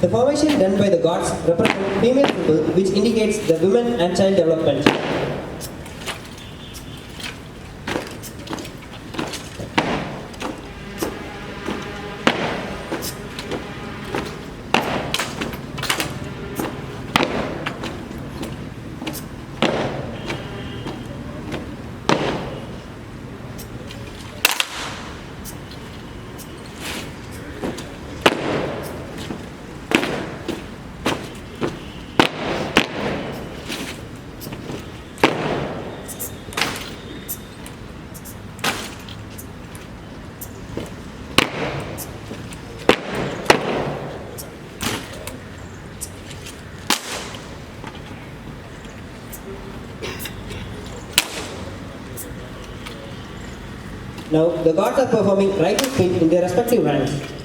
The formation done by the gods represent female symbol which indicates the women and child development. Now, the gods are performing rite of spin in their respective ranks.